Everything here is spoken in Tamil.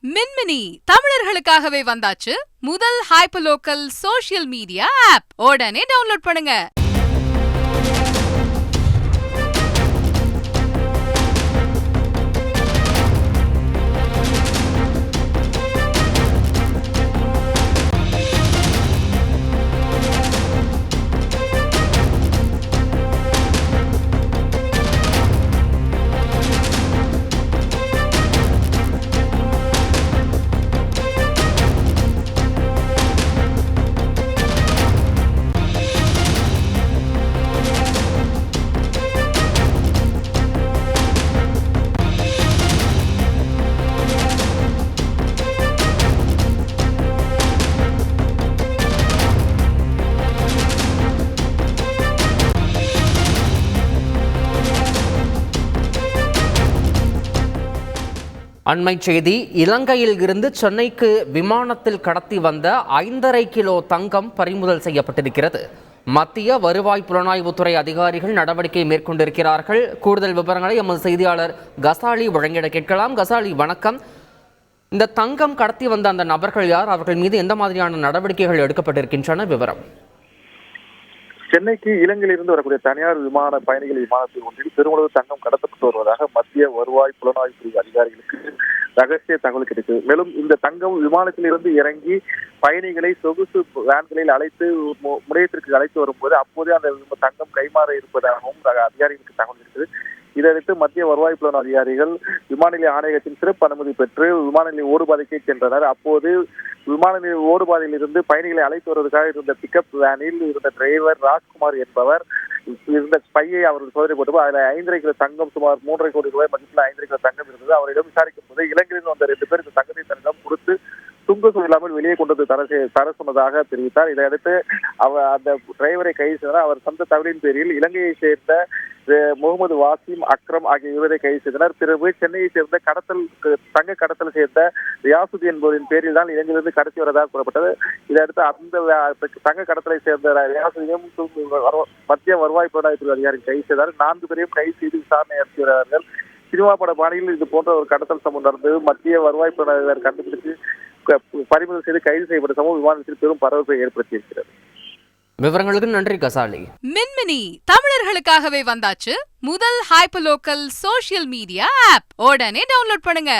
மின்மினி தமிழர்களுக்காகவே வந்தாச்சு முதல் ஹைப்பர்லோக்கல் சோஷியல் மீடியா ஆப். உடனே டவுன்லோட் பண்ணுங்க. அண்மை செய்தி. இலங்கையில் இருந்து சென்னைக்கு விமானத்தில் கடத்தி வந்த 5.5 கிலோ தங்கம் பறிமுதல் செய்யப்பட்டிருக்கிறது. மத்திய வருவாய் புலனாய்வுத்துறை அதிகாரிகள் நடவடிக்கை மேற்கொண்டிருக்கிறார்கள். கூடுதல் விவரங்களை எமது செய்தியாளர் கசாலி வழங்கிட கேட்கலாம். கசாலி, வணக்கம். இந்த தங்கம் கடத்தி வந்த அந்த நபர்கள் யார்? அவர்கள் மீது எந்த மாதிரியான நடவடிக்கைகள் எடுக்கப்பட்டிருக்கின்றன? விவரம். சென்னைக்கு இலங்கையிலிருந்து வரக்கூடிய தனியார் விமான பயணிகள் விமானத்தில் ஒன்றில் பெருமளவு தங்கம் கடத்தப்பட்டு வருவதாக மத்திய வருவாய் புலனாய்வுத்துறை அதிகாரிகளுக்கு ரகசிய தகவல் கிடைத்தது. மேலும் இந்த தங்கம் விமானத்தில் இருந்து இறங்கி பயணிகளை சொகுசு வேன்களில் அழைத்து முனையத்திற்கு அழைத்து வரும்போது அப்போதே அந்த தங்கம் கைமாற இருப்பதாகவும் அதிகாரிகளுக்கு தகவல் கிடைத்தது. இதையடுத்து மத்திய வருவாய் புலன் அதிகாரிகள் விமான நிலைய ஆணையகத்தின் சிறப்பு அனுமதி பெற்று விமான நிலைய ஓடுபாதைக்கு சென்றனர். அப்போது விமான நிலைய ஓடுபாதையில் இருந்து பயணிகளை அழைத்து வருவதற்காக இருந்த பிக்கப் வேனில் இருந்த டிரைவர் ராஜ்குமார் என்பவர் இருந்த ஸ்பையை அவர்கள் சோதனை போட்டு அதில் 5.5 கிலோ தங்கம், சுமார் 3.5 கோடி ரூபாய் மதிப்பில் 5.5 கிலோ தங்கம் இருந்தது. அவரிடம் விசாரிக்கும் போது இலங்கையில் வந்த 2 பேர் இந்த தங்கத்தை தன்னிடம் கொடுத்து சுங்கம் இல்லாமல் வெளியே கொண்டு தர சொன்னதாக தெரிவித்தார். இதையடுத்து அந்த டிரைவரை கைது செய்தனர். அவர் சொந்த தகவலின் பேரில் இலங்கையை சேர்ந்த முகமது வாசிம், அக்ரம் ஆகிய இருவரை கைது செய்தனர். பிறகு சென்னையை சேர்ந்த தங்க கடத்தல் சேர்ந்த ரியாசுதீன் என்பவரின் பேரில் தான் இலங்கையிலிருந்து கடத்தி வரதாக கூறப்பட்டது. இதையடுத்து அந்த தங்க கடத்தலை சேர்ந்த ரியாசுதீனும் மத்திய வருவாய் புலனாய்வுத்துறை அதிகாரி கைது செய்தார். 4 பேரையும் கைது செய்து விசாரணை நடத்தி வருகிறார்கள். சினிமா பட பாணியில் இது போன்ற ஒரு கடத்தல் சம்பவம் நடந்தது. மத்திய வருவாய் புலனாய்வாளர் கண்டுபிடித்து பறிமுதல் செய்து கைது செய்யப்பட்ட சம்பவம் விமானத்தில் பெரும் பரபரப்பை ஏற்படுத்தியிருக்கிறது. விவரங்களுக்கு நன்றி கசாலி. மின்மினி தமிழர்களுக்காகவே வந்தாச்சு முதல் ஹைப்பர்லோக்கல் சோஷியல் மீடியா ஆப். உடனே டவுன்லோட் பண்ணுங்க.